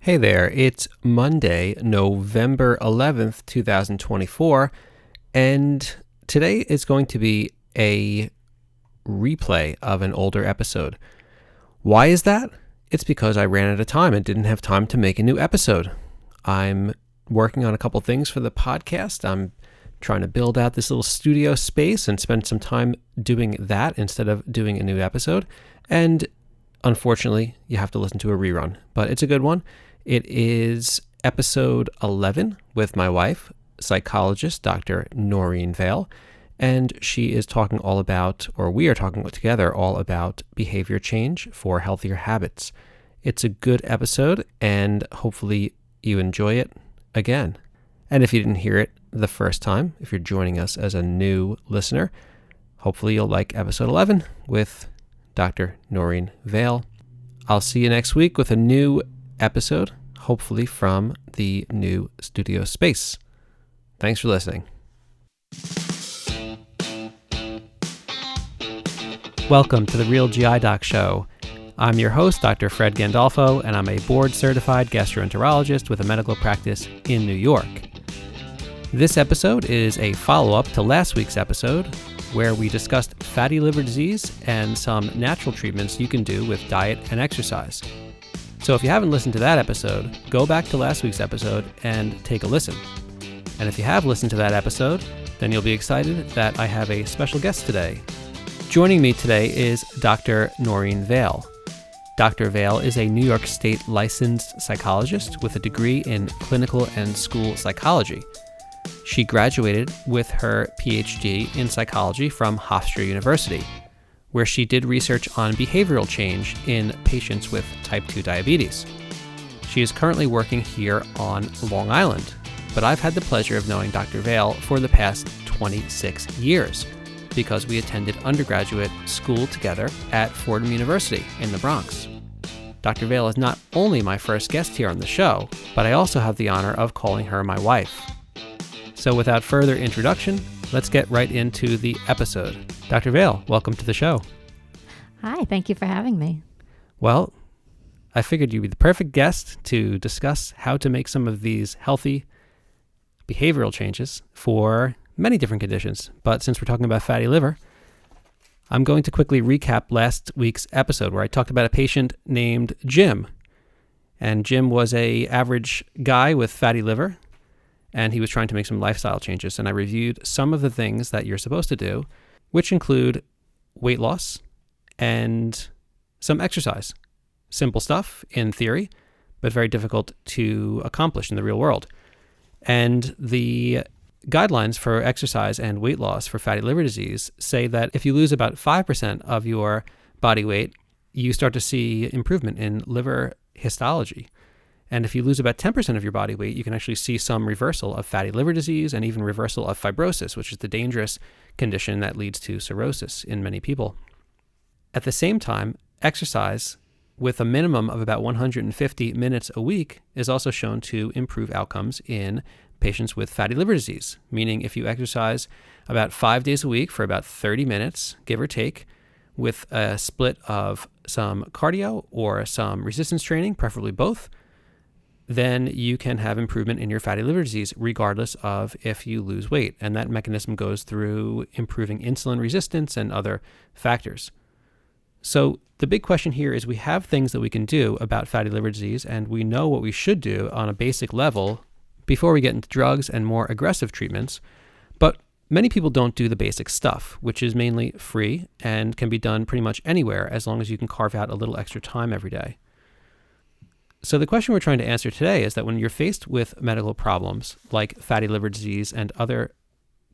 Hey there, it's Monday, November 11th, 2024, and today is going to be a replay of an older episode. Why is that? It's because I ran out of time and didn't have time to make a new episode. I'm working on a couple things for the podcast. I'm trying to build out this little studio space and spend some time doing that instead of doing a new episode. And unfortunately, you have to listen to a rerun, but it's a good one. It is episode 11 with my wife, psychologist, Dr. Noreen Vail, and she is talking all about, or we are talking together all about behavior change for healthier habits. It's a good episode, and hopefully you enjoy it again. And if you didn't hear it the first time, if you're joining us as a new listener, hopefully you'll like episode 11 with Dr. Noreen Vail. I'll see you next week with a new episode, hopefully from the new studio space. Thanks for listening. Welcome to the Real GI Doc Show. I'm your host, Dr. Fred Gandolfo, and I'm a board-certified gastroenterologist with a medical practice in New York. This episode is a follow-up to last week's episode, where we discussed fatty liver disease and some natural treatments you can do with diet and exercise. So if you haven't listened to that episode, go back to last week's episode and take a listen. And if you have listened to that episode, then you'll be excited that I have a special guest today. Joining me today is Dr. Noreen Vail. Dr. Vail is a New York State licensed psychologist with a degree in clinical and school psychology. She graduated with her PhD in psychology from Hofstra University, where she did research on behavioral change in patients with type 2 diabetes. She is currently working here on Long Island, but I've had the pleasure of knowing Dr. Vail for the past 26 years because we attended undergraduate school together at Fordham University in the Bronx. Dr. Vail is not only my first guest here on the show, but I also have the honor of calling her my wife. So without further introduction, let's get right into the episode. Dr. Vail, welcome to the show. Hi, thank you for having me. Well, I figured you'd be the perfect guest to discuss how to make some of these healthy behavioral changes for many different conditions. But since we're talking about fatty liver, I'm going to quickly recap last week's episode where I talked about a patient named Jim. And Jim was an average guy with fatty liver, and he was trying to make some lifestyle changes. And I reviewed some of the things that you're supposed to do, which include weight loss and some exercise. Simple stuff in theory, but very difficult to accomplish in the real world. And the guidelines for exercise and weight loss for fatty liver disease say that if you lose about 5% of your body weight, you start to see improvement in liver histology. And if you lose about 10% of your body weight, you can actually see some reversal of fatty liver disease and even reversal of fibrosis, which is the dangerous condition that leads to cirrhosis in many people. At the same time, exercise with a minimum of about 150 minutes a week is also shown to improve outcomes in patients with fatty liver disease, meaning if you exercise about 5 days a week for about 30 minutes, give or take, with a split of some cardio or some resistance training, preferably both, then you can have improvement in your fatty liver disease regardless of if you lose weight. And that mechanism goes through improving insulin resistance and other factors. So the big question here is we have things that we can do about fatty liver disease, and we know what we should do on a basic level before we get into drugs and more aggressive treatments. But many people don't do the basic stuff, which is mainly free and can be done pretty much anywhere as long as you can carve out a little extra time every day. So the question we're trying to answer today is that when you're faced with medical problems like fatty liver disease and other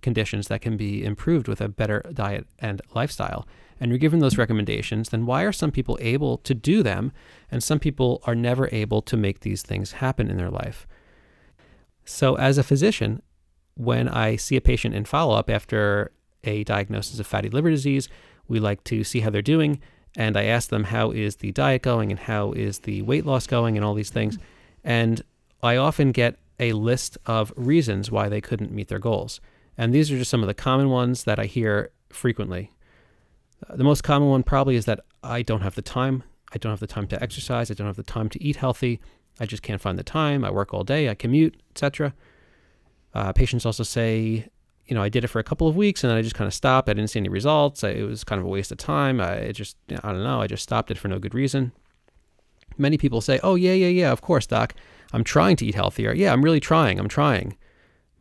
conditions that can be improved with a better diet and lifestyle, and you're given those recommendations, then why are some people able to do them and some people are never able to make these things happen in their life? So as a physician, when I see a patient in follow-up after a diagnosis of fatty liver disease, we like to see how they're doing. And I ask them, how is the diet going and how is the weight loss going and all these things. And I often get a list of reasons why they couldn't meet their goals. And these are just some of the common ones that I hear frequently. The most common one probably is that I don't have the time. I don't have the time to exercise. I don't have the time to eat healthy. I just can't find the time. I work all day, I commute, etc. Patients also say, I did it for a couple of weeks and then I just kind of stopped. I didn't see any results. It was kind of a waste of time. I don't know. I just stopped it for no good reason. Many people say, oh, yeah, of course, doc. I'm trying to eat healthier. Yeah, I'm really trying. I'm trying.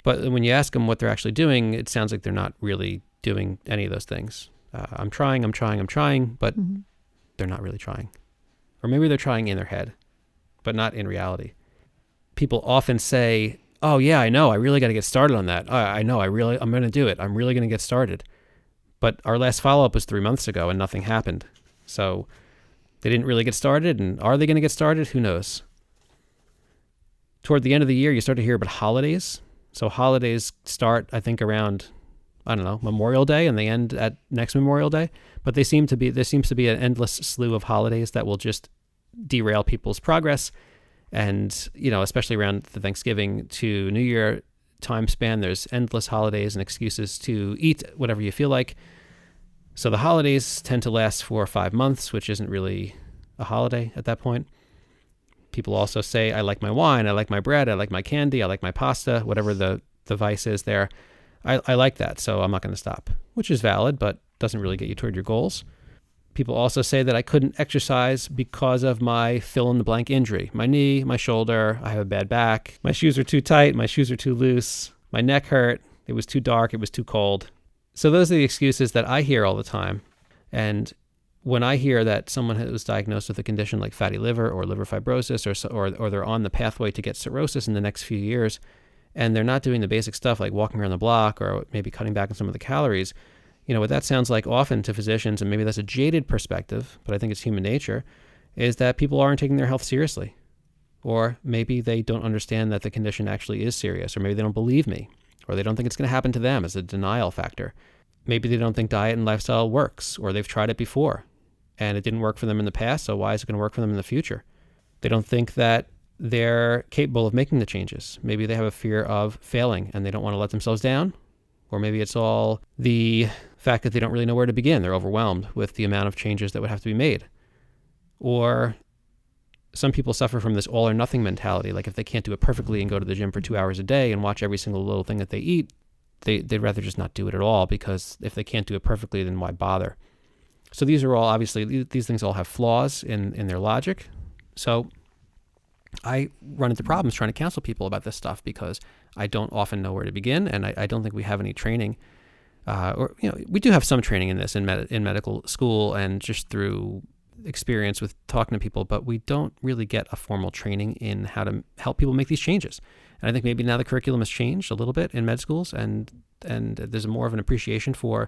But when you ask them what they're actually doing, it sounds like they're not really doing any of those things. I'm trying, but they're not really trying. Or maybe they're trying in their head, but not in reality. People often say, oh yeah, I know, I really got to get started on that. I'm going to do it. I'm really going to get started. But our last follow-up was 3 months ago and nothing happened. So they didn't really get started. And are they going to get started? Who knows? Toward the end of the year, you start to hear about holidays. So holidays start, I think, around, Memorial Day, and they end at next Memorial Day. But there seems to be an endless slew of holidays that will just derail people's progress. And, especially around the Thanksgiving to New Year time span, there's endless holidays and excuses to eat whatever you feel like. So the holidays tend to last 4 or 5 months, which isn't really a holiday at that point. People also say, I like my wine, I like my bread, I like my candy, I like my pasta, whatever the vice is there. I like that, so I'm not going to stop, which is valid, but doesn't really get you toward your goals. People also say that I couldn't exercise because of my fill-in-the-blank injury. My knee, my shoulder, I have a bad back, my shoes are too tight, my shoes are too loose, my neck hurt, it was too dark, it was too cold. So those are the excuses that I hear all the time. And when I hear that someone was diagnosed with a condition like fatty liver or liver fibrosis or they're on the pathway to get cirrhosis in the next few years, and they're not doing the basic stuff like walking around the block or maybe cutting back on some of the calories, what that sounds like often to physicians, and maybe that's a jaded perspective, but I think it's human nature, is that people aren't taking their health seriously. Or maybe they don't understand that the condition actually is serious, or maybe they don't believe me, or they don't think it's going to happen to them as a denial factor. Maybe they don't think diet and lifestyle works, or they've tried it before and it didn't work for them in the past, so why is it going to work for them in the future? They don't think that they're capable of making the changes. Maybe they have a fear of failing and they don't want to let themselves down. Or maybe it's all the fact that they don't really know where to begin. They're overwhelmed with the amount of changes that would have to be made. Or some people suffer from this all or nothing mentality. Like if they can't do it perfectly and go to the gym for 2 hours a day and watch every single little thing that they eat, they'd rather just not do it at all, because if they can't do it perfectly, then why bother? So these are all, obviously, these things all have flaws in their logic. So I run into problems trying to counsel people about this stuff because I don't often know where to begin, and I don't think we have any training. We do have some training in this in medical school and just through experience with talking to people, but we don't really get a formal training in how to help people make these changes. And I think maybe now the curriculum has changed a little bit in med schools, and there's more of an appreciation for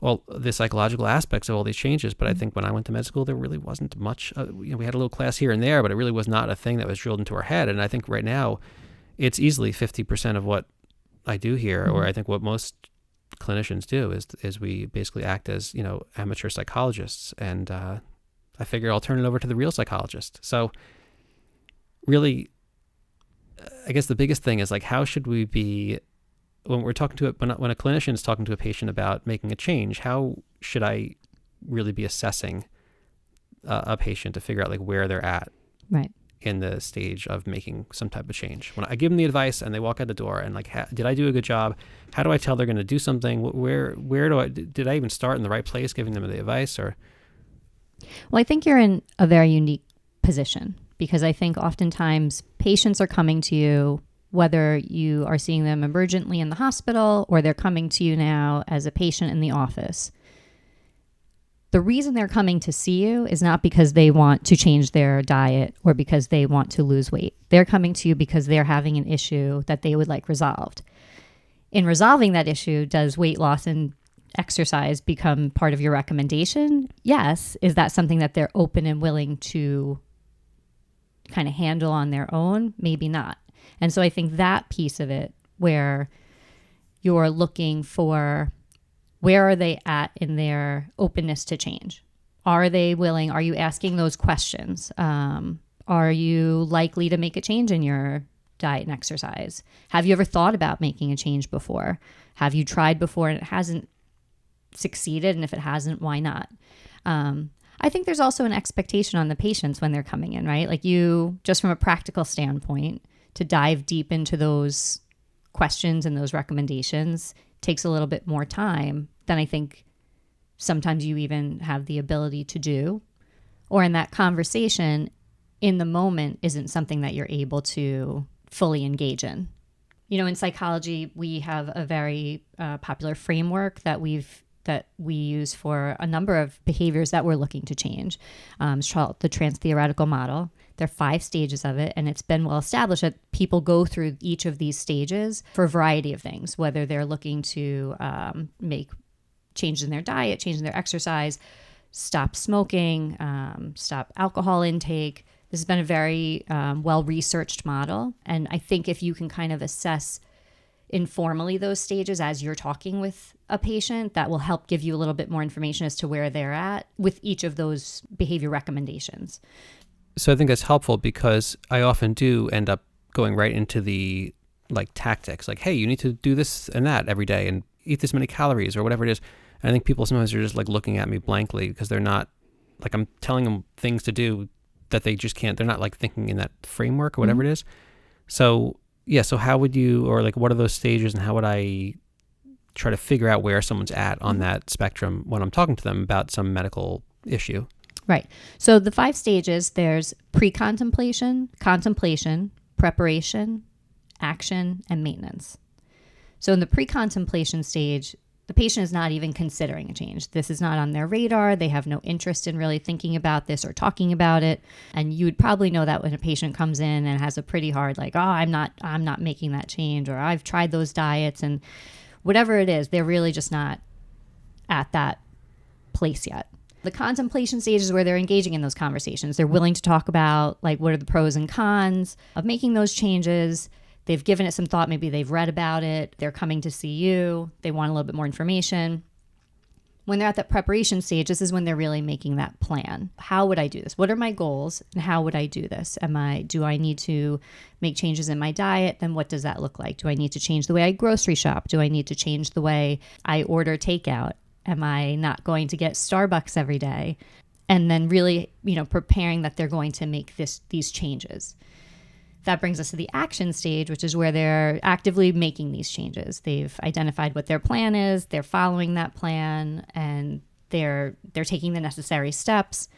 all the psychological aspects of all these changes. But I think when I went to med school, there really wasn't much. We had a little class here and there, but it really was not a thing that was drilled into our head. And I think right now, it's easily 50% of what I do here, or I think what most clinicians do is we basically act as amateur psychologists. And I figure I'll turn it over to the real psychologist. So really, I guess the biggest thing is like, how should we be when we're talking to when a clinician is talking to a patient about making a change? How should I really be assessing a patient to figure out like where they're at Right. in the stage of making some type of change? When I give them the advice and they walk out the door and like, did I do a good job? How do I tell they're going to do something? Where did I even start in the right place giving them the advice? Or Well, I think you're in a very unique position, because I think oftentimes patients are coming to you, whether you are seeing them emergently in the hospital or they're coming to you now as a patient in the office. The reason they're coming to see you is not because they want to change their diet or because they want to lose weight. They're coming to you because they're having an issue that they would like resolved. In resolving that issue, does weight loss and exercise become part of your recommendation? Yes. Is that something that they're open and willing to kind of handle on their own? Maybe not. And so I think that piece of it, where you're looking for where are they at in their openness to change? Are they willing? Are you asking those questions? Are you likely to make a change in your diet and exercise? Have you ever thought about making a change before? Have you tried before and it hasn't succeeded? And if it hasn't, why not? I think there's also an expectation on the patients when they're coming in, right? Like you, just from a practical standpoint, to dive deep into those questions and those recommendations takes a little bit more time than I think sometimes you even have the ability to do. Or in that conversation, in the moment, isn't something that you're able to fully engage in. You know, in psychology, we have a very popular framework that we use for a number of behaviors that we're looking to change. It's called the Transtheoretical Model. There are 5 stages of it, and it's been well established that people go through each of these stages for a variety of things, whether they're looking to make changes in their diet, change in their exercise, stop smoking, stop alcohol intake. This has been a very well-researched model, and I think if you can kind of assess informally those stages as you're talking with a patient, that will help give you a little bit more information as to where they're at with each of those behavior recommendations. So I think that's helpful because I often do end up going right into the tactics, like, hey, you need to do this and that every day and eat this many calories or whatever it is. And I think people sometimes are just looking at me blankly because they're not, I'm telling them things to do that they just can't, they're not thinking in that framework or whatever it is. So yeah, so how would you, or what are those stages and how would I try to figure out where someone's at on that spectrum when I'm talking to them about some medical issue? Right. So the 5 stages, there's pre-contemplation, contemplation, preparation, action, and maintenance. So in the pre-contemplation stage, the patient is not even considering a change. This is not on their radar. They have no interest in really thinking about this or talking about it. And you would probably know that when a patient comes in and has a pretty hard, I'm not making that change, or I've tried those diets, and whatever it is, they're really just not at that place yet. The contemplation stage is where they're engaging in those conversations. They're willing to talk about what are the pros and cons of making those changes. They've given it some thought. Maybe they've read about it. They're coming to see you. They want a little bit more information. When they're at that preparation stage, this is when they're really making that plan. How would I do this? What are my goals and how would I do this? Do I need to make changes in my diet? Then what does that look like? Do I need to change the way I grocery shop? Do I need to change the way I order takeout? Am I not going to get Starbucks every day? And then really, preparing that they're going to make these changes. That brings us to the action stage, which is where they're actively making these changes. They've identified what their plan is, they're following that plan, and they're taking the necessary steps.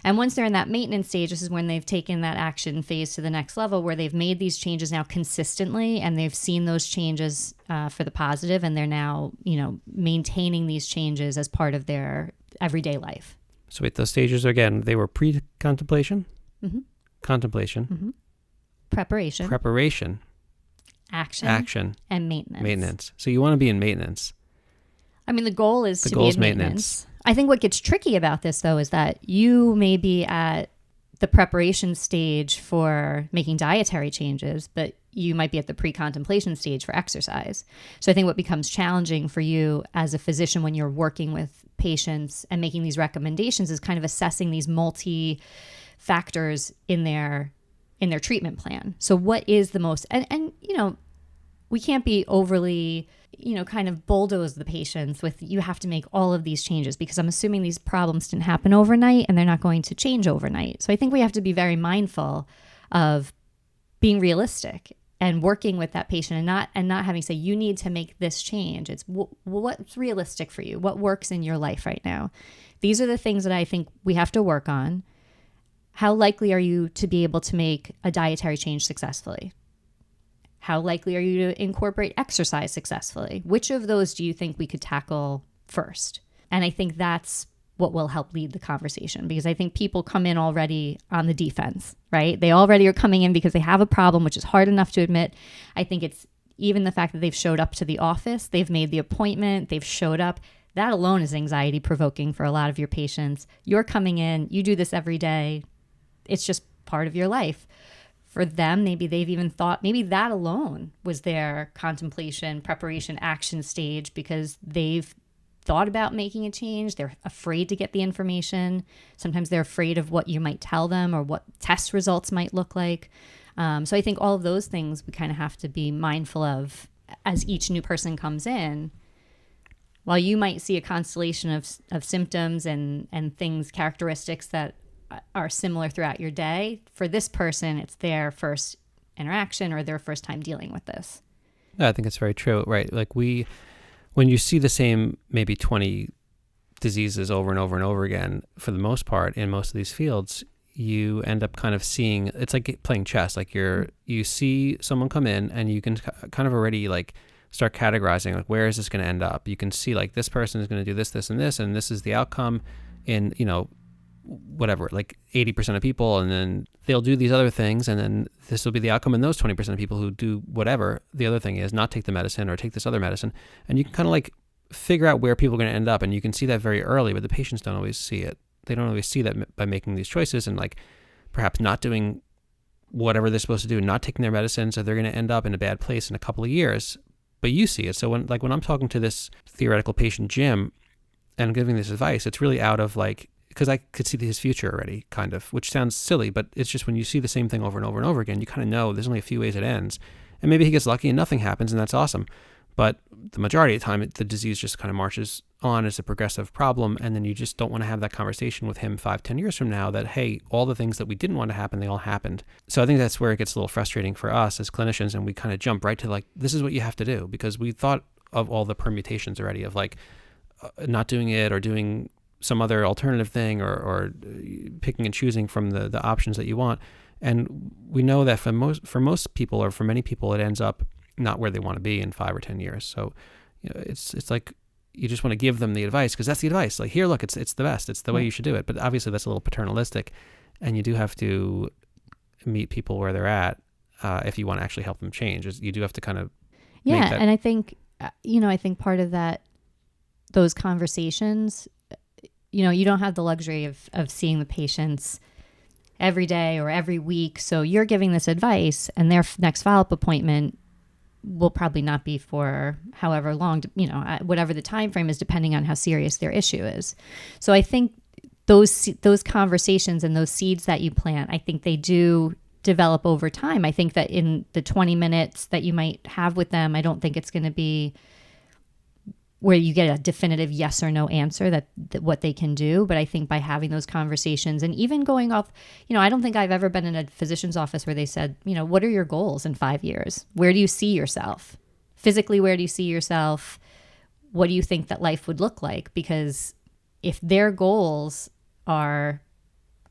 And once they're in that maintenance stage, this is when they've taken that action phase to the next level, where they've made these changes now consistently, and they've seen those changes for the positive, and they're now, maintaining these changes as part of their everyday life. So wait, those stages again, they were pre-contemplation, contemplation, preparation, action, and maintenance. So you want to be in maintenance. I mean, the goal is to be in maintenance. I think what gets tricky about this, though, is that you may be at the preparation stage for making dietary changes, but you might be at the pre-contemplation stage for exercise. So I think what becomes challenging for you as a physician when you're working with patients and making these recommendations is kind of assessing these multi-factors in their treatment plan. So what is the most, and we can't be overly, kind of bulldoze the patients with, you have to make all of these changes, because I'm assuming these problems didn't happen overnight and they're not going to change overnight. So I think we have to be very mindful of being realistic and working with that patient and not having to say, you need to make this change. It's what's realistic for you? What works in your life right now? These are the things that I think we have to work on. How likely are you to be able to make a dietary change successfully? How likely are you to incorporate exercise successfully? Which of those do you think we could tackle first? And I think that's what will help lead the conversation, because I think people come in already on the defense, right? They already are coming in because they have a problem, which is hard enough to admit. I think it's even the fact that they've showed up to the office, they've made the appointment, they've showed up. That alone is anxiety provoking for a lot of your patients. You're coming in, you do this every day. It's just part of your life. For them, maybe they've even thought maybe that alone was their contemplation, preparation, action stage, because they've thought about making a change. They're afraid to get the information. Sometimes they're afraid of what you might tell them or what test results might look like. So I think all of those things we kind of have to be mindful of as each new person comes in. while you might see a constellation of symptoms and things, characteristics that are similar throughout your day, for this person, it's their first interaction or their first time dealing with this. Yeah, I think it's very true, right? Like when you see the same maybe 20 diseases over and over and over again, for the most part, in most of these fields, you end up kind of seeing, it's like playing chess. Like you see someone come in and you can kind of already like start categorizing, like, where is this going to end up? You can see like this person is going to do this, this, and this is the outcome in, whatever, like 80% of people, and then they'll do these other things, and then this will be the outcome in those 20% of people who do whatever the other thing is, not take the medicine or take this other medicine. And you can kind of like figure out where people are going to end up, and you can see that very early, but the patients don't always see it. They don't always see that by making these choices and like perhaps not doing whatever they're supposed to do, not taking their medicine, so they're going to end up in a bad place in a couple of years. But you see it. So when I'm talking to this theoretical patient, Jim, and I'm giving this advice, it's really out of like, because I could see his future already, kind of, which sounds silly, but it's just when you see the same thing over and over and over again, you kind of know there's only a few ways it ends. And maybe he gets lucky and nothing happens, and that's awesome. But the majority of the time, the disease just kind of marches on as a progressive problem, and then you just don't want to have that conversation with him 5-10 years from now that, hey, all the things that we didn't want to happen, they all happened. So I think that's where it gets a little frustrating for us as clinicians, and we kind of jump right to like, this is what you have to do, because we thought of all the permutations already of like not doing it or doing some other alternative thing or picking and choosing from the options that you want. And we know that for most people, or for many people, it ends up not where they want to be in 5 or 10 years. So, it's like you just want to give them the advice because that's the advice. Like, here, look, it's the best. It's the way you should do it. But obviously that's a little paternalistic, and you do have to meet people where they're at if you want to actually help them change. You do have to kind of and I think, I think part of that, those conversations, you don't have the luxury of seeing the patients every day or every week. So you're giving this advice, and their next follow-up appointment will probably not be for however long, whatever the time frame is, depending on how serious their issue is. So I think those conversations and those seeds that you plant, I think they do develop over time. I think that in the 20 minutes that you might have with them, I don't think it's going to be where you get a definitive yes or no answer that what they can do. But I think by having those conversations and even going off, I don't think I've ever been in a physician's office where they said, what are your goals in 5 years? Where do you see yourself? Physically, where do you see yourself? What do you think that life would look like? Because if their goals are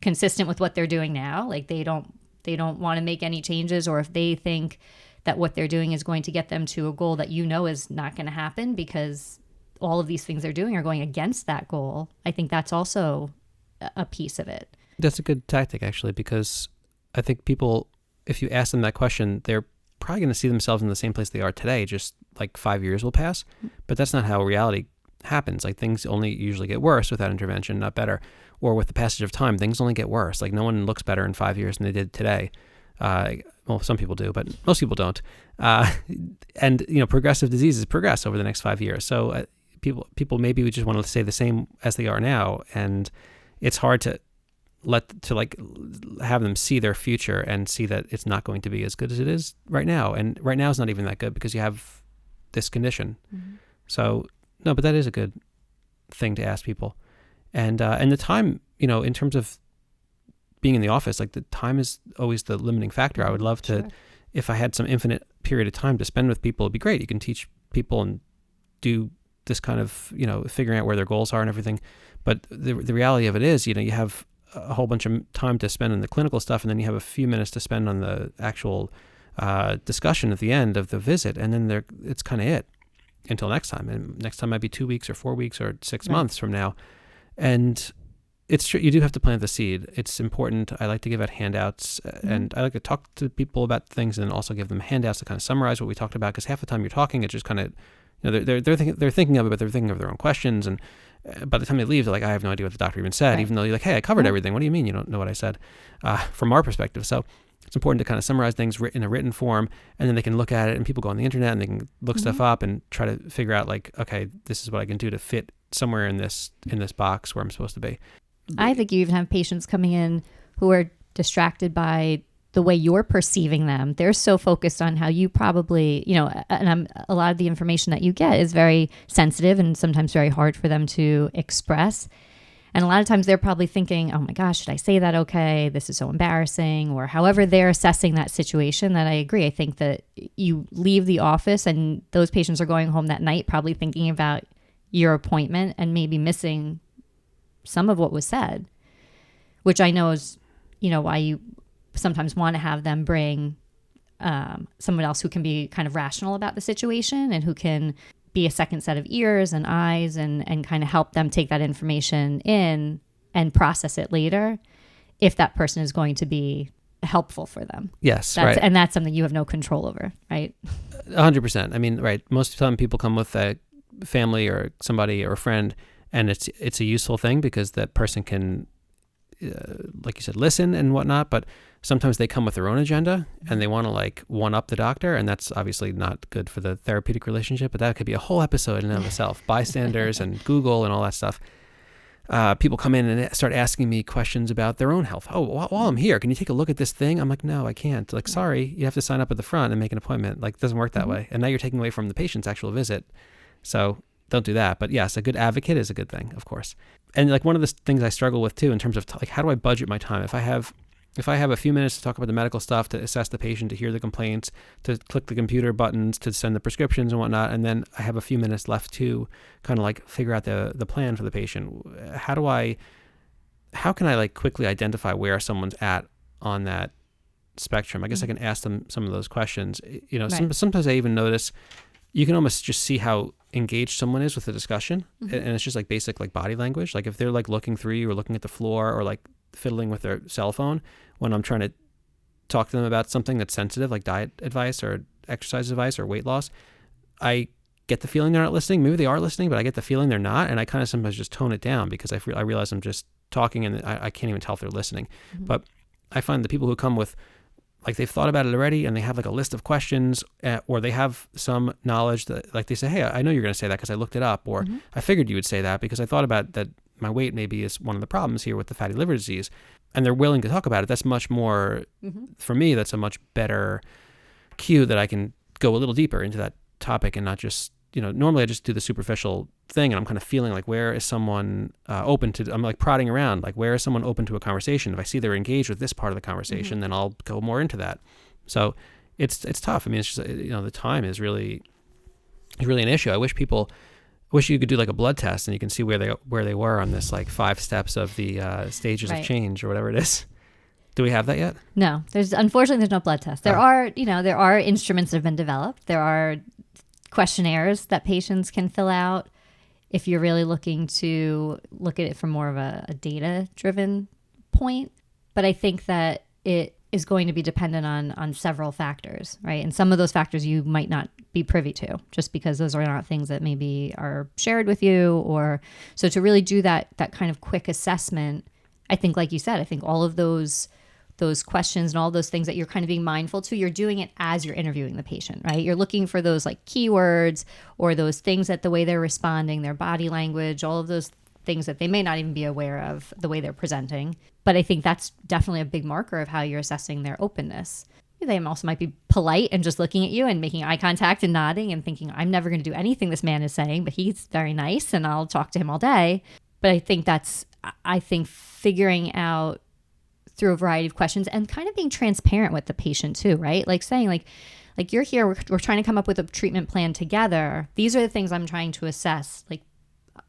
consistent with what they're doing now, like they don't want to make any changes, or if they think that what they're doing is going to get them to a goal that is not going to happen because all of these things they're doing are going against that goal, I think that's also a piece of it. That's a good tactic, actually, because I think people, if you ask them that question, they're probably going to see themselves in the same place they are today, just like 5 years will pass. But that's not how reality happens. Like, things only usually get worse without intervention, not better. Or with the passage of time, things only get worse. Like, no one looks better in 5 years than they did today. Well, some people do, but most people don't. And progressive diseases progress over the next 5 years. So people maybe we just want to stay the same as they are now, and it's hard to have them see their future and see that it's not going to be as good as it is right now. And right now is not even that good because you have this condition. Mm-hmm. So no, but that is a good thing to ask people. And the time, in terms of being in the office, like, the time is always the limiting factor. I would love to, if I had some infinite period of time to spend with people, it'd be great. You can teach people and do this kind of, figuring out where their goals are and everything. But the reality of it is, you have a whole bunch of time to spend on the clinical stuff, and then you have a few minutes to spend on the actual discussion at the end of the visit. And then it's kind of it until next time. And next time might be 2 weeks or 4 weeks or 6 months from now. And it's true, you do have to plant the seed. It's important. I like to give out handouts, and I like to talk to people about things and also give them handouts to kind of summarize what we talked about, because half the time you're talking, it's just kind of, they're thinking of it, but they're thinking of their own questions. And by the time they leave, they're like, I have no idea what the doctor even said, even though you're like, hey, I covered everything. What do you mean you don't know what I said? From our perspective. So it's important to kind of summarize things in a written form, and then they can look at it, and people go on the internet and they can look stuff up and try to figure out, like, okay, this is what I can do to fit somewhere in this box where I'm supposed to be. I think you even have patients coming in who are distracted by the way you're perceiving them. They're so focused on how you probably, and a lot of the information that you get is very sensitive and sometimes very hard for them to express. And a lot of times they're probably thinking, oh my gosh, should I say that? Okay, this is so embarrassing, or however they're assessing that situation. That I agree. I think that you leave the office and those patients are going home that night probably thinking about your appointment and maybe missing some of what was said, which I know is, why you sometimes want to have them bring someone else who can be kind of rational about the situation and who can be a second set of ears and eyes and kind of help them take that information in and process it later if that person is going to be helpful for them. Yes, right. And that's something you have no control over, right? 100%. I mean, right. Most of the time people come with a family or somebody or a friend, and it's a useful thing because that person can, like you said, listen and whatnot, but sometimes they come with their own agenda and they want to like one up the doctor, and that's obviously not good for the therapeutic relationship, but that could be a whole episode in and of itself. Bystanders and Google and all that stuff. People come in and start asking me questions about their own health. Oh, while I'm here, can you take a look at this thing? I'm like, no, I can't. Like, sorry, you have to sign up at the front and make an appointment. Like, it doesn't work that way. And now you're taking away from the patient's actual visit. So don't do that. But yes, a good advocate is a good thing, of course. And like one of the things I struggle with too, in terms of like, how do I budget my time? If I have a few minutes to talk about the medical stuff, to assess the patient, to hear the complaints, to click the computer buttons, to send the prescriptions and whatnot, and then I have a few minutes left to kind of like figure out the plan for the patient, how can I like quickly identify where someone's at on that spectrum? I guess I can ask them some of those questions. Right. Sometimes I even notice you can almost just see how engaged someone is with the discussion. And it's just like basic like body language. Like if they're like looking through you or looking at the floor or like fiddling with their cell phone when I'm trying to talk to them about something that's sensitive, like diet advice or exercise advice or weight loss, I get the feeling they're not listening. Maybe they are listening, but I get the feeling they're not. And I kind of sometimes just tone it down because I realize I'm just talking and I can't even tell if they're listening. But I find the people who come with, like they've thought about it already and they have like a list of questions or they have some knowledge that like they say, hey, I know you're going to say that because I looked it up, or I figured you would say that because I thought about that my weight maybe is one of the problems here with the fatty liver disease, and they're willing to talk about it. That's much more, for me, that's a much better cue that I can go a little deeper into that topic and not just, normally I just do the superficial thing and I'm kind of feeling like, where is someone open to, I'm like prodding around, like where is someone open to a conversation? If I see they're engaged with this part of the conversation, then I'll go more into that. So it's tough. I mean, it's just, the time is really an issue. I wish you could do like a blood test and you can see where they were on this like 5 steps of the stages of change or whatever it is. Do we have that yet? No, unfortunately there's no blood test. There are instruments that have been developed. There are questionnaires that patients can fill out if you're really looking to look at it from more of a data-driven point. But I think that it is going to be dependent on several factors, right? And some of those factors you might not be privy to just because those are not things that maybe are shared with you. Or so to really do that kind of quick assessment, I think, like you said, I think all of those questions and all those things that you're kind of being mindful to, you're doing it as you're interviewing the patient, right? You're looking for those like keywords or those things that the way they're responding, their body language, all of those things that they may not even be aware of the way they're presenting. But I think that's definitely a big marker of how you're assessing their openness. They also might be polite and just looking at you and making eye contact and nodding and thinking, I'm never going to do anything this man is saying, but he's very nice and I'll talk to him all day. But I think figuring out through a variety of questions and kind of being transparent with the patient too, right? Like saying like you're here, we're trying to come up with a treatment plan together. These are the things I'm trying to assess. Like,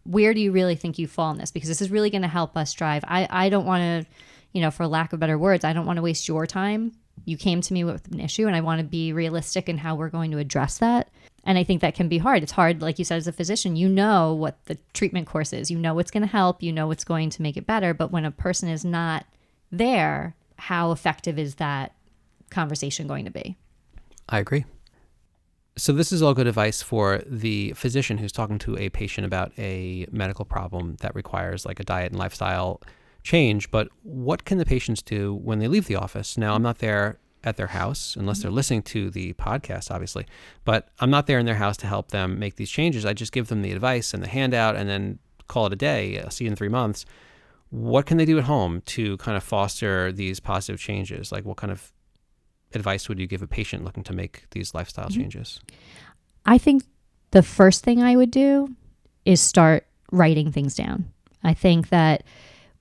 where do you really think you fall in this? Because this is really going to help us drive. I don't want to, for lack of better words, I don't want to waste your time. You came to me with an issue and I want to be realistic in how we're going to address that. And I think that can be hard. It's hard, like you said, as a physician, you know what the treatment course is. You know what's going to help. You know what's going to make it better. But when a person is not there, how effective is that conversation going to be? I agree. So this is all good advice for the physician who's talking to a patient about a medical problem that requires like a diet and lifestyle change. But what can the patients do when they leave the office? Now, I'm not there at their house unless they're listening to the podcast, obviously, but I'm not there in their house to help them make these changes. I just give them the advice and the handout and then call it a day. I'll see you in 3 months. What can they do at home to kind of foster these positive changes? Like what kind of advice would you give a patient looking to make these lifestyle changes? I think the first thing I would do is start writing things down. I think that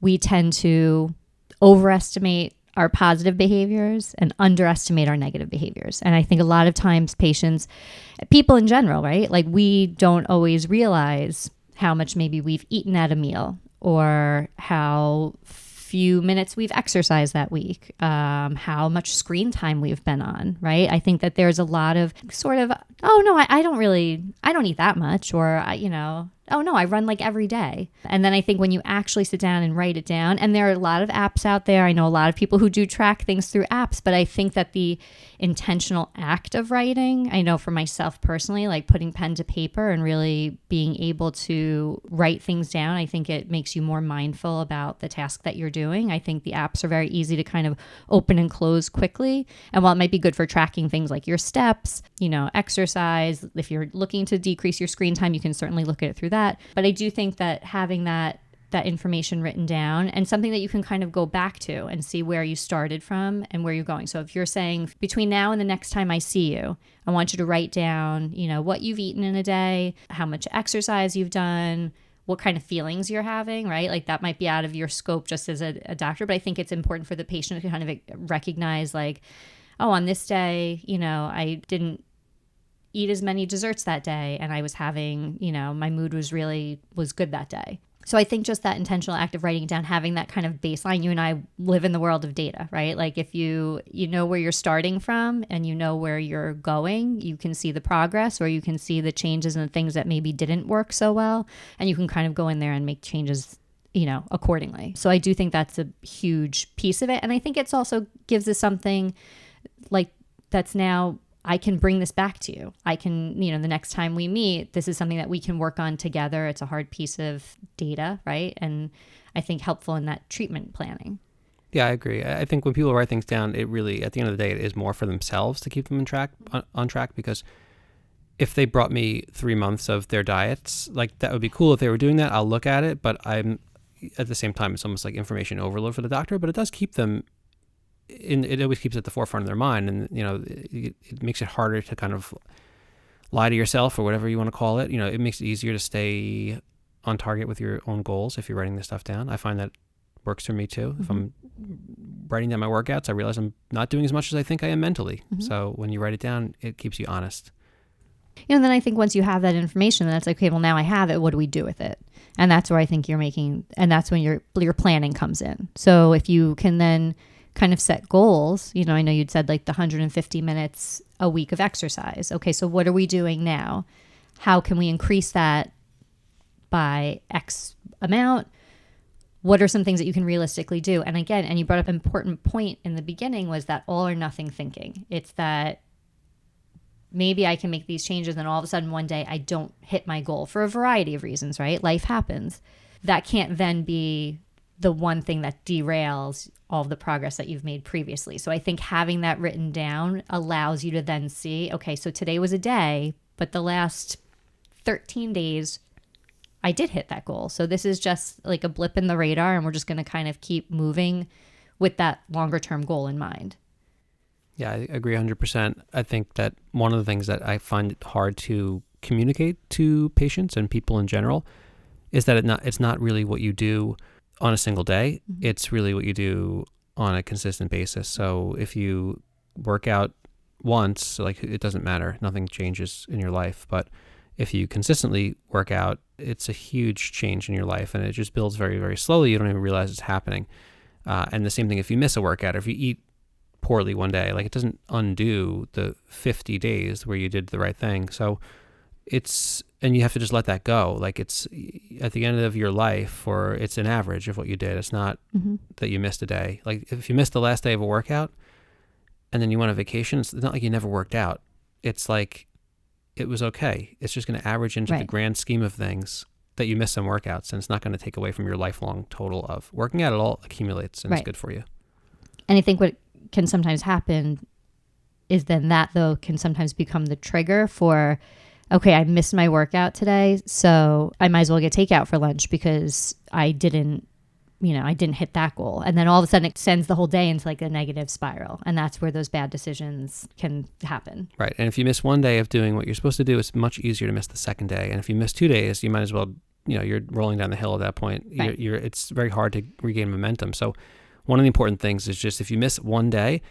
we tend to overestimate our positive behaviors and underestimate our negative behaviors. And I think a lot of times people in general, right? Like we don't always realize how much maybe we've eaten at a meal or how few minutes we've exercised that week, how much screen time we've been on, right? I think that there's a lot of sort of, oh no, I don't eat that much, or, oh no, I run like every day. And then I think when you actually sit down and write it down, and there are a lot of apps out there. I know a lot of people who do track things through apps, but I think that the intentional act of writing, I know for myself personally, like putting pen to paper and really being able to write things down, I think it makes you more mindful about the task that you're doing. I think the apps are very easy to kind of open and close quickly. And while it might be good for tracking things like your steps, exercise, if you're looking to decrease your screen time, you can certainly look at it through that. But I do think that having that information written down and something that you can kind of go back to and see where you started from and where you're going. So if you're saying between now and the next time I see you, I want you to write down, what you've eaten in a day, how much exercise you've done, what kind of feelings you're having, right? Like that might be out of your scope just as a doctor, but I think it's important for the patient to kind of recognize like, oh, on this day, I didn't eat as many desserts that day, and I was having, my mood was good that day. So I think just that intentional act of writing it down, having that kind of baseline, you and I live in the world of data, right? Like if you know where you're starting from and you know where you're going, you can see the progress, or you can see the changes and the things that maybe didn't work so well, and you can kind of go in there and make changes accordingly. So I do think that's a huge piece of it. And I think it's also gives us something like that's now, I can bring this back to you. I can, the next time we meet, this is something that we can work on together. It's a hard piece of data, right? And I think helpful in that treatment planning. Yeah, I agree. I think when people write things down, it really, at the end of the day, it is more for themselves to keep them on track, because if they brought me 3 months of their diets, like that would be cool if they were doing that. I'll look at it, but I'm at the same time, it's almost like information overload for the doctor, but it does keep them it always keeps it at the forefront of their mind, and it makes it harder to kind of lie to yourself or whatever you want to call it. It makes it easier to stay on target with your own goals if you're writing this stuff down. I find that works for me too. If I'm writing down my workouts, I realize I'm not doing as much as I think I am mentally. So when you write it down, it keeps you honest. And then I think once you have that information, then it's like, okay, well now I have it. What do we do with it? And that's where I think and that's when your planning comes in. So if you can then kind of set goals, I know you'd said like the 150 minutes a week of exercise. Okay, so what are we doing now? How can we increase that by X amount? What are some things that you can realistically do? And again, and you brought up an important point in the beginning, was that all or nothing thinking. It's that maybe I can make these changes and all of a sudden one day I don't hit my goal for a variety of reasons, right? Life happens. That can't then be the one thing that derails all of the progress that you've made previously. So I think having that written down allows you to then see, okay, so today was a day, but the last 13 days, I did hit that goal. So this is just like a blip in the radar, and we're just going to kind of keep moving with that longer term goal in mind. Yeah, I agree 100%. I think that one of the things that I find hard to communicate to patients and people in general is that it's not really what you do on a single day. It's really what you do on a consistent basis. So if you work out once, like it doesn't matter, nothing changes in your life. But if you consistently work out, it's a huge change in your life, and it just builds very, very slowly. You don't even realize it's happening. And the same thing if you miss a workout, or if you eat poorly one day, like it doesn't undo the 50 days where you did the right thing. So and you have to just let that go. Like it's at the end of your life, or it's an average of what you did. It's not that you missed a day. Like if you missed the last day of a workout and then you went on vacation, it's not like you never worked out. It's like, it was okay. It's just going to average into the grand scheme of things that you missed some workouts, and it's not going to take away from your lifelong total of working out. It all accumulates and it's good for you. And I think what can sometimes happen is then that though can sometimes become the trigger for, okay, I missed my workout today, so I might as well get takeout for lunch because I didn't I didn't hit that goal. And then all of a sudden it sends the whole day into like a negative spiral. And that's where those bad decisions can happen. Right. And if you miss one day of doing what you're supposed to do, it's much easier to miss the second day. And if you miss 2 days, you might as well, you're rolling down the hill at that point. Right. It's very hard to regain momentum. So one of the important things is just if you miss one day,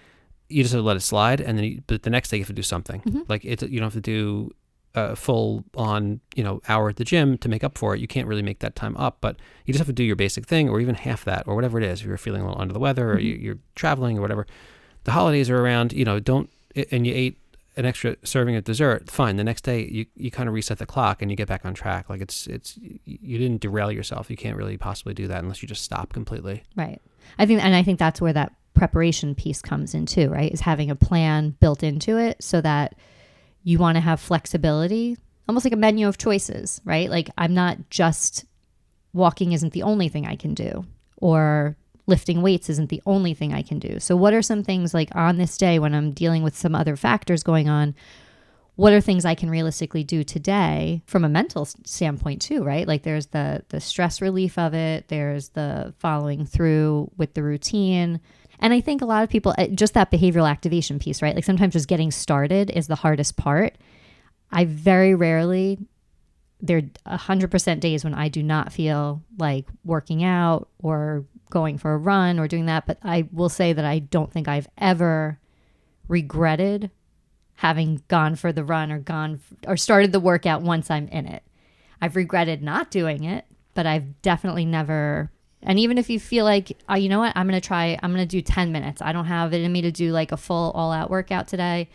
you just have to let it slide. And then but the next day you have to do something. Mm-hmm. Like you don't have to do full on, hour at the gym to make up for it. You can't really make that time up, but you just have to do your basic thing or even half that or whatever it is. If you're feeling a little under the weather or you're traveling or whatever, the holidays are around, and you ate an extra serving of dessert, fine. The next day you kind of reset the clock and you get back on track. Like you didn't derail yourself. You can't really possibly do that unless you just stop completely. Right. I think that's where that preparation piece comes in too, right? Is having a plan built into it so that you want to have flexibility, almost like a menu of choices, right? Like I'm not just walking isn't the only thing I can do, or lifting weights isn't the only thing I can do. So what are some things like on this day when I'm dealing with some other factors going on, what are things I can realistically do today from a mental standpoint too, right? Like there's the stress relief of it. There's the following through with the routine. And I think a lot of people, just that behavioral activation piece, right? Like sometimes just getting started is the hardest part. I very rarely, there are 100% days when I do not feel like working out or going for a run or doing that. But I will say that I don't think I've ever regretted having gone for the run or started the workout once I'm in it. I've regretted not doing it, but I've definitely never. And even if you feel like, oh, you know what, I'm going to do 10 minutes. I don't have it in me to do like a full all out workout today.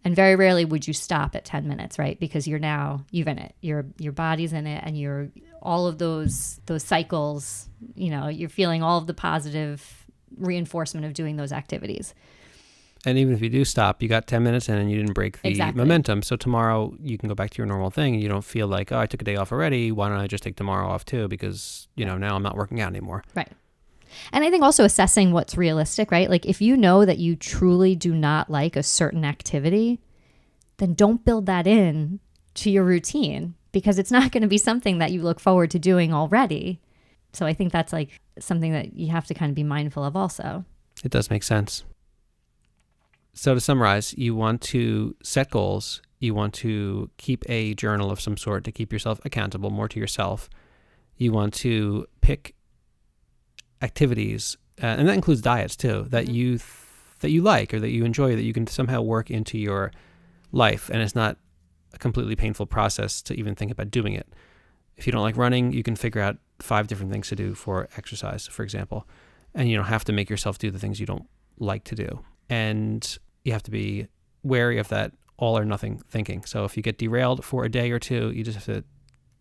And very rarely would you stop at 10 minutes, right? Because you've in it, your body's in it, and you're all of those cycles, you're feeling all of the positive reinforcement of doing those activities. And even if you do stop, you got 10 minutes in and you didn't break the Exactly. momentum. So tomorrow you can go back to your normal thing and you don't feel like, oh, I took a day off already. Why don't I just take tomorrow off too? Because, now I'm not working out anymore. Right. And I think also assessing what's realistic, right? Like if you know that you truly do not like a certain activity, then don't build that in to your routine because it's not going to be something that you look forward to doing already. So I think that's like something that you have to kind of be mindful of also. It does make sense. So to summarize, you want to set goals. You want to keep a journal of some sort to keep yourself accountable more to yourself. You want to pick activities, and that includes diets too, that you like or that you enjoy, that you can somehow work into your life, and it's not a completely painful process to even think about doing it. If you don't like running, you can figure out 5 different things to do for exercise, for example, and you don't have to make yourself do the things you don't like to do. And you have to be wary of that all or nothing thinking. So if you get derailed for a day or two, you just have to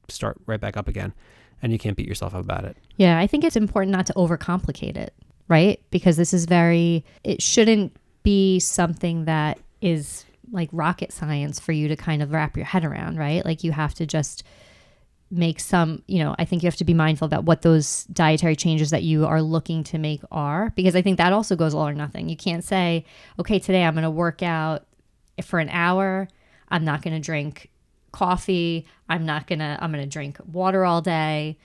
start right back up again, and you can't beat yourself up about it. Yeah, I think it's important not to overcomplicate it, right? Because this is it shouldn't be something that is like rocket science for you to kind of wrap your head around, right? Like you have to just make some, I think you have to be mindful about what those dietary changes that you are looking to make are, because I think that also goes all or nothing. You can't say, okay, today I'm going to work out for an hour. I'm not going to drink coffee. I'm going to drink water all day,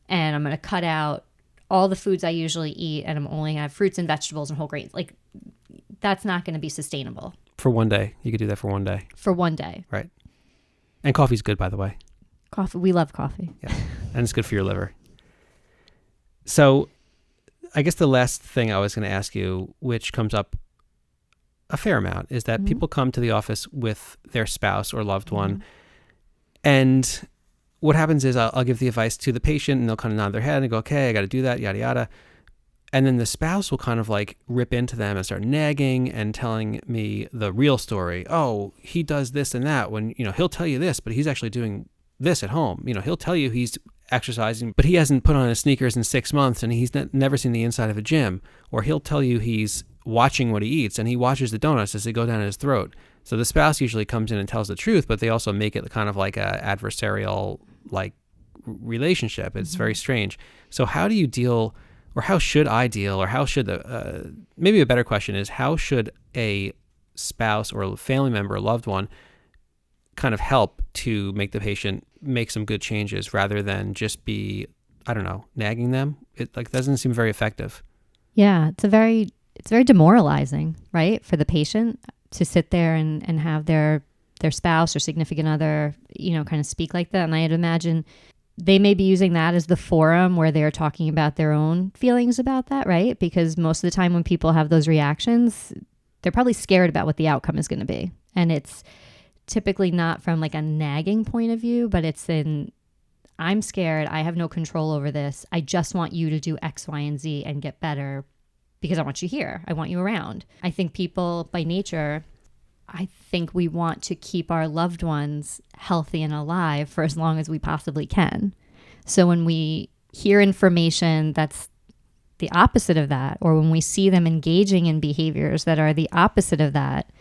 and I'm going to cut out all the foods I usually eat, and I'm only going to have fruits and vegetables and whole grains. Like that's not going to be sustainable. For one day. You could do that for one day. For one day. Right. And coffee's good, by the way. Coffee. We love coffee. Yeah. And it's good for your liver. So I guess the last thing I was going to ask you, which comes up a fair amount, is that people come to the office with their spouse or loved one. And what happens is I'll give the advice to the patient and they'll kind of nod their head and go, okay, I got to do that, yada, yada. And then the spouse will kind of like rip into them and start nagging and telling me the real story. Oh, he does this and that when, he'll tell you this, but he's actually doing this at home. He'll tell you he's exercising, but he hasn't put on his sneakers in 6 months and he's never seen the inside of a gym. Or he'll tell you he's watching what he eats and he watches the donuts as they go down his throat. So the spouse usually comes in and tells the truth, but they also make it kind of like a adversarial like relationship. It's very strange. So how do you deal, or how should I deal, or how should maybe a better question is, how should a spouse or a family member, a loved one, kind of help to make the patient make some good changes rather than just be I don't know, nagging them, it like doesn't seem very effective. Yeah, it's very demoralizing, right, for the patient to sit there and have their spouse or significant other, kind of speak like that. And I'd imagine they may be using that as the forum where they're talking about their own feelings about that, right? Because most of the time when people have those reactions, they're probably scared about what the outcome is going to be. And it's typically not from like a nagging point of view, but it's in, I'm scared, I have no control over this. I just want you to do X, Y, and Z and get better because I want you here. I want you around. I think people by nature, I think we want to keep our loved ones healthy and alive for as long as we possibly can. So when we hear information that's the opposite of that, or when we see them engaging in behaviors that are the opposite of that,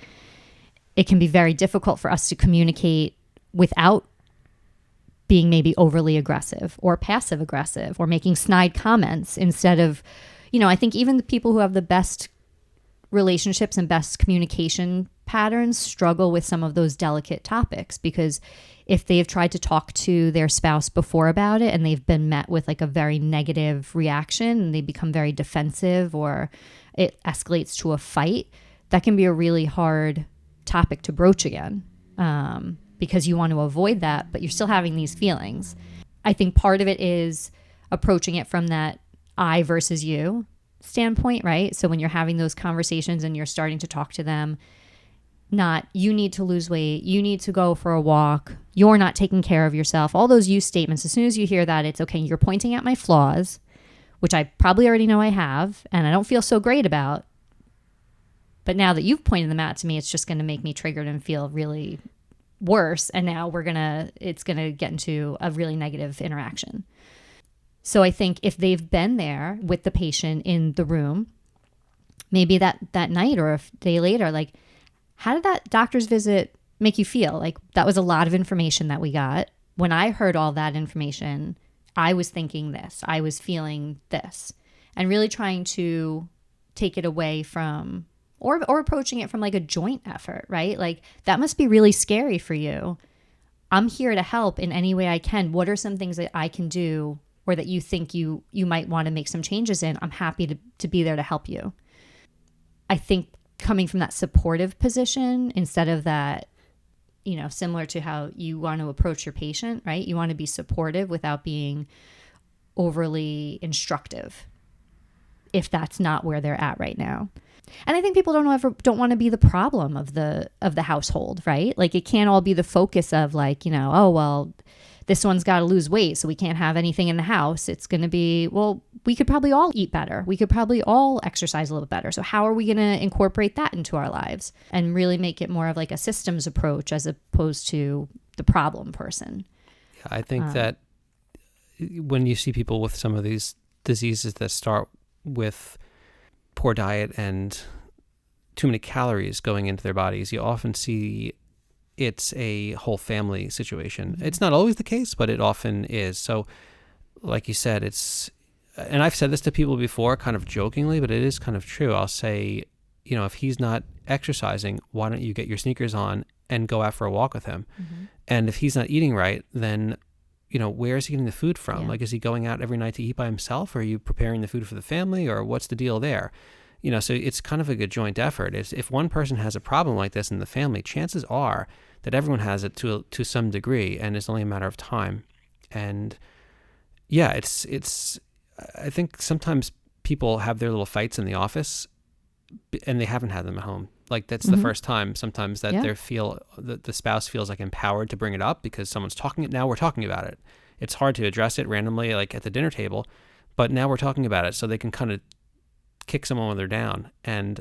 it can be very difficult for us to communicate without being maybe overly aggressive or passive aggressive or making snide comments instead of, I think even the people who have the best relationships and best communication patterns struggle with some of those delicate topics, because if they've tried to talk to their spouse before about it and they've been met with like a very negative reaction and they become very defensive or it escalates to a fight, that can be a really hard topic to broach again, because you want to avoid that, but you're still having these feelings. I think part of it is approaching it from that I versus you standpoint, right? So when you're having those conversations and you're starting to talk to them, not you need to lose weight, you need to go for a walk, you're not taking care of yourself, all those you statements, as soon as you hear that, it's okay, you're pointing at my flaws, which I probably already know I have, and I don't feel so great about. But now that you've pointed them out to me, it's just going to make me triggered and feel really worse. And now it's going to get into a really negative interaction. So I think if they've been there with the patient in the room, maybe that night or a day later, like, how did that doctor's visit make you feel? Like, that was a lot of information that we got. When I heard all that information, I was thinking this, I was feeling this, and really trying to take it away from, or approaching it from like a joint effort, right? Like, that must be really scary for you. I'm here to help in any way I can. What are some things that I can do or that you think you might want to make some changes in? I'm happy to be there to help you. I think coming from that supportive position instead of that, similar to how you want to approach your patient, right? You want to be supportive without being overly instructive if that's not where they're at right now. And I think people don't want to be the problem of the household, right? Like, it can't all be the focus of like, oh, well, this one's got to lose weight, so we can't have anything in the house. It's going to be, well, we could probably all eat better. We could probably all exercise a little better. So how are we going to incorporate that into our lives and really make it more of like a systems approach as opposed to the problem person? Yeah, I think that when you see people with some of these diseases that start with poor diet and too many calories going into their bodies, you often see it's a whole family situation. It's not always the case, but it often is. So like you said, and I've said this to people before kind of jokingly, but it is kind of true. I'll say, if he's not exercising, why don't you get your sneakers on and go out for a walk with him? Mm-hmm. And if he's not eating right, then, where is he getting the food from? Yeah. Like, is he going out every night to eat by himself? Or are you preparing the food for the family? Or what's the deal there? So it's kind of a good joint effort. If one person has a problem like this in the family, chances are that everyone has it to some degree, and it's only a matter of time. And yeah, it's. I think sometimes people have their little fights in the office, and they haven't had them at home. Like, that's the first time sometimes that the spouse feels like empowered to bring it up because someone's talking it. Now we're talking about it. It's hard to address it randomly, like at the dinner table, but now we're talking about it, so they can kind of kick someone when they're down. And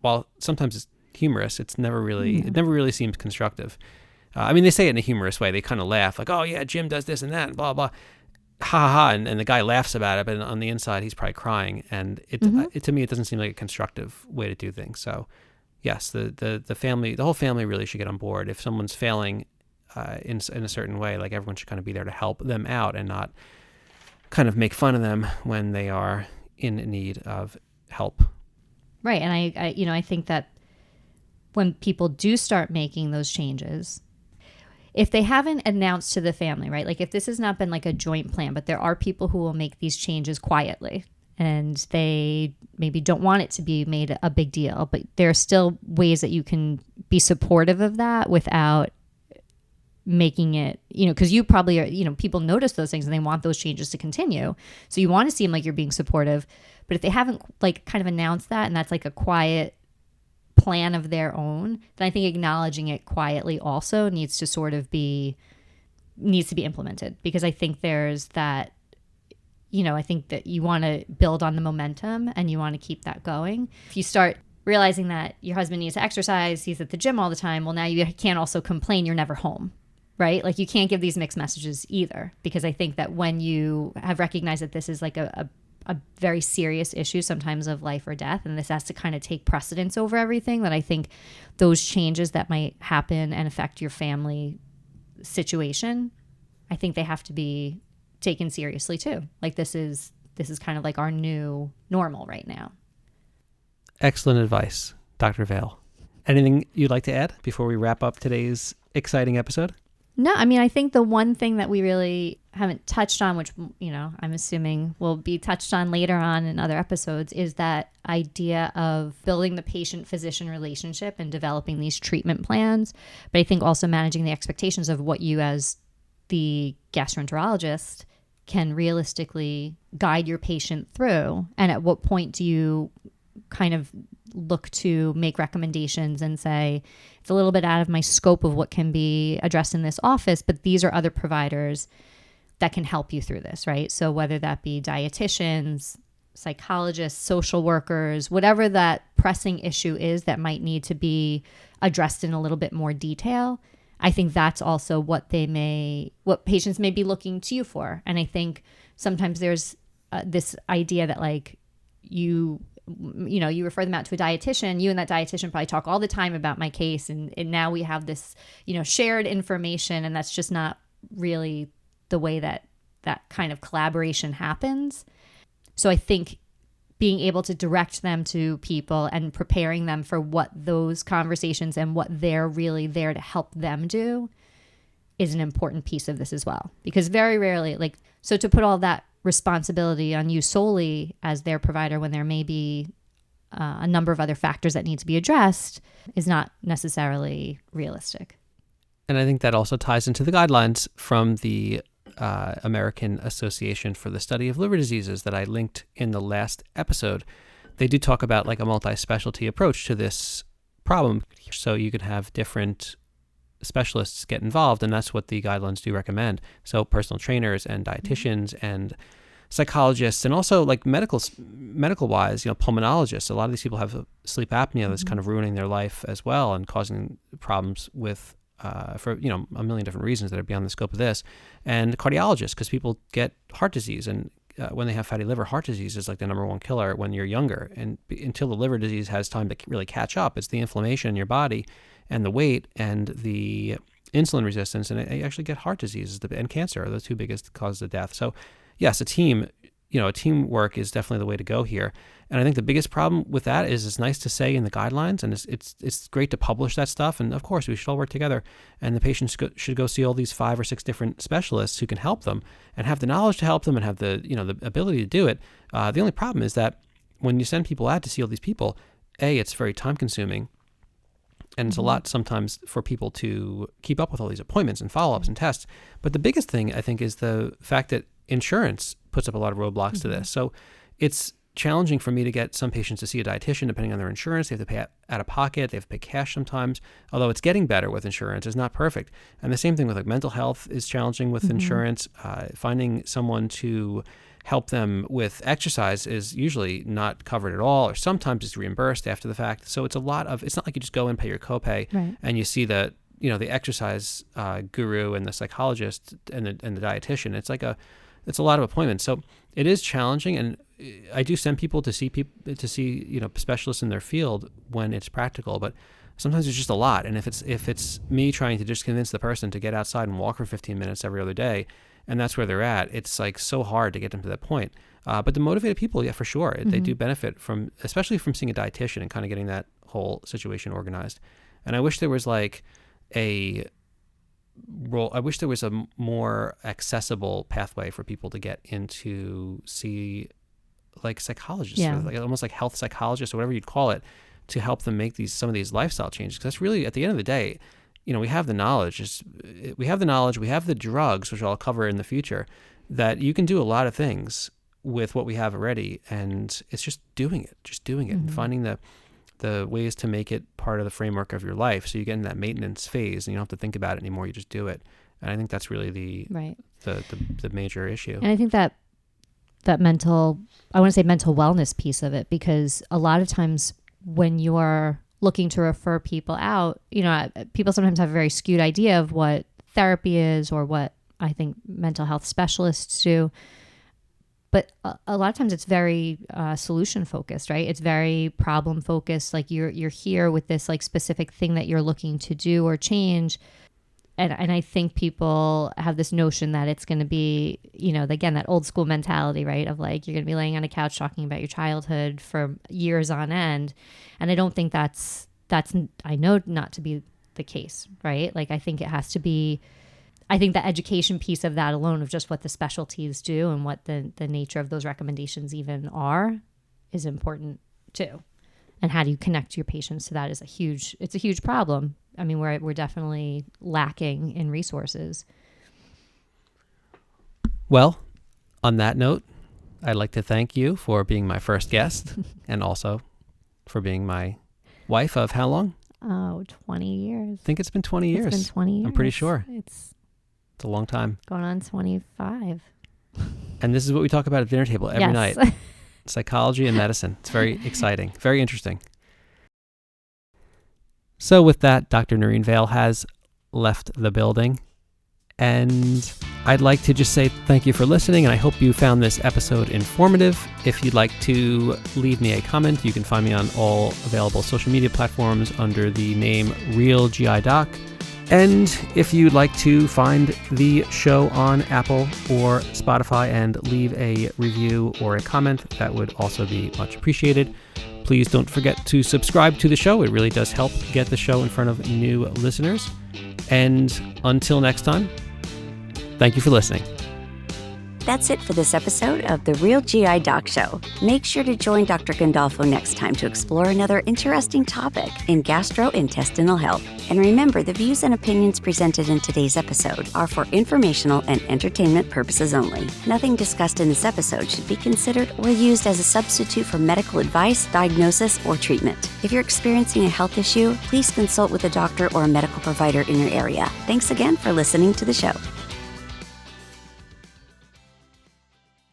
while sometimes it's humorous, it never really seems constructive. They say it in a humorous way. They kind of laugh, like, oh yeah, Jim does this and that, and blah blah, ha ha ha, and the guy laughs about it, but on the inside he's probably crying. And to me, it doesn't seem like a constructive way to do things. So yes, the whole family really should get on board. If someone's failing in a certain way, like, everyone should kind of be there to help them out and not kind of make fun of them when they are in need of help. Right. And I think that when people do start making those changes, if they haven't announced to the family, right? Like if this has not been like a joint plan, but there are people who will make these changes quietly and they maybe don't want it to be made a big deal, but there are still ways that you can be supportive of that without making it, because you probably are, people notice those things and they want those changes to continue. So you want to seem like you're being supportive, but if they haven't like kind of announced that and that's like a quiet plan of their own, then I think acknowledging it quietly also needs to be implemented, because I think there's that, I think that you want to build on the momentum and you want to keep that going. If you start realizing that your husband needs to exercise, he's at the gym all the time, well, now you can't also complain you're never home, right? Like you can't give these mixed messages either, because I think that when you have recognized that this is like a very serious issue, sometimes of life or death, and this has to kind of take precedence over everything, that I think those changes that might happen and affect your family situation, I think they have to be taken seriously too. Like this is kind of like our new normal right now. Excellent advice, Dr. Vail. Anything you'd like to add before we wrap up today's exciting episode? No, I mean, I think the one thing that we really haven't touched on, which, I'm assuming will be touched on later on in other episodes, is that idea of building the patient-physician relationship and developing these treatment plans. But I think also managing the expectations of what you as the gastroenterologist can realistically guide your patient through. And at what point do you kind of look to make recommendations and say, it's a little bit out of my scope of what can be addressed in this office, but these are other providers that can help you through this, right? So whether that be dietitians, psychologists, social workers, whatever that pressing issue is that might need to be addressed in a little bit more detail, I think that's also what patients may be looking to you for. And I think sometimes there's this idea that like you refer them out to a dietitian, you and that dietitian probably talk all the time about my case. And now we have this, shared information, and that's just not really the way that kind of collaboration happens. So I think being able to direct them to people and preparing them for what those conversations and what they're really there to help them do is an important piece of this as well. Because very rarely, so to put all that responsibility on you solely as their provider when there may be a number of other factors that need to be addressed is not necessarily realistic. And I think that also ties into the guidelines from the American Association for the Study of Liver Diseases that I linked in the last episode. They do talk about like a multi-specialty approach to this problem. So you could have different specialists get involved, and that's what the guidelines do recommend. So personal trainers and dietitians and psychologists, and also like medical wise, pulmonologists. A lot of these people have sleep apnea that's kind of ruining their life as well and causing problems with for a million different reasons that are beyond the scope of this, and cardiologists, because people get heart disease, and when they have fatty liver, heart disease is like the number one killer when you're younger, and until the liver disease has time to really catch up, it's the inflammation in your body and the weight and the insulin resistance, and you actually get heart disease and cancer are the two biggest causes of death. So yes, teamwork is definitely the way to go here. And I think the biggest problem with that is it's nice to say in the guidelines, and it's great to publish that stuff. And of course, we should all work together. And the patients should go see all these 5 or 6 different specialists who can help them and have the knowledge to help them and have the the ability to do it. The only problem is that when you send people out to see all these people, it's very time consuming. And it's a lot sometimes for people to keep up with all these appointments and follow-ups and tests. But the biggest thing, I think, is the fact that insurance puts up a lot of roadblocks to this. So it's challenging for me to get some patients to see a dietitian depending on their insurance. They have to pay out of pocket. They have to pay cash sometimes, although it's getting better with insurance. It's not perfect. And the same thing with like mental health is challenging with insurance. Finding someone to help them with exercise is usually not covered at all, or sometimes it's reimbursed after the fact. So it's it's not like you just go and pay your copay and you see the exercise guru and the psychologist and the dietitian. It's a lot of appointments. So it is challenging, and I do send people to see specialists in their field when it's practical, but sometimes it's just a lot. And if it's me trying to just convince the person to get outside and walk for 15 minutes every other day, and that's where they're at, it's like so hard to get them to that point. But the motivated people, yeah, for sure, they do benefit from, especially from seeing a dietitian and kind of getting that whole situation organized. And I wish there was like a role. I wish there was a more accessible pathway for people to get into see like psychologists, Yeah. or like almost like health psychologists or whatever you'd call it, to help them make some of these lifestyle changes. Because that's really, at the end of the day, we have the knowledge. We have the drugs, which I'll cover in the future, that you can do a lot of things with what we have already, and it's just doing it, and finding the ways to make it part of the framework of your life, so you get in that maintenance phase and you don't have to think about it anymore. You just do it. And I think that's really the major issue. And I think that mental wellness piece of it, because a lot of times when you're looking to refer people out, people sometimes have a very skewed idea of what therapy is or what I think mental health specialists do. But a lot of times it's very solution focused, right? It's very problem focused. Like you're here with this like specific thing that you're looking to do or change. And I think people have this notion that it's going to be, again, that old school mentality, right? Of like, you're going to be laying on a couch talking about your childhood for years on end. And I don't think that's I know not to be the case, right? Like, I think it has to be, I think the education piece of that alone, of just what the specialties do and what the nature of those recommendations even are, is important too. And how do you connect your patients to that it's a huge problem. I mean, we're definitely lacking in resources. Well, on that note, I'd like to thank you for being my first guest and also for being my wife of how long? Oh, 20 years. I think it's been 20 years. It's been 20 years. I'm pretty sure. It's a long time. Going on 25. And this is what we talk about at dinner table every night. Psychology and medicine. It's very exciting, very interesting. So with that, Dr. Noreen Vail has left the building. And I'd like to just say thank you for listening, and I hope you found this episode informative. If you'd like to leave me a comment, you can find me on all available social media platforms under the name Real GI Doc. And if you'd like to find the show on Apple or Spotify and leave a review or a comment, that would also be much appreciated. Please don't forget to subscribe to the show. It really does help get the show in front of new listeners. And until next time, thank you for listening. That's it for this episode of The Real GI Doc Show. Make sure to join Dr. Gandolfo next time to explore another interesting topic in gastrointestinal health. And remember, the views and opinions presented in today's episode are for informational and entertainment purposes only. Nothing discussed in this episode should be considered or used as a substitute for medical advice, diagnosis, or treatment. If you're experiencing a health issue, please consult with a doctor or a medical provider in your area. Thanks again for listening to the show.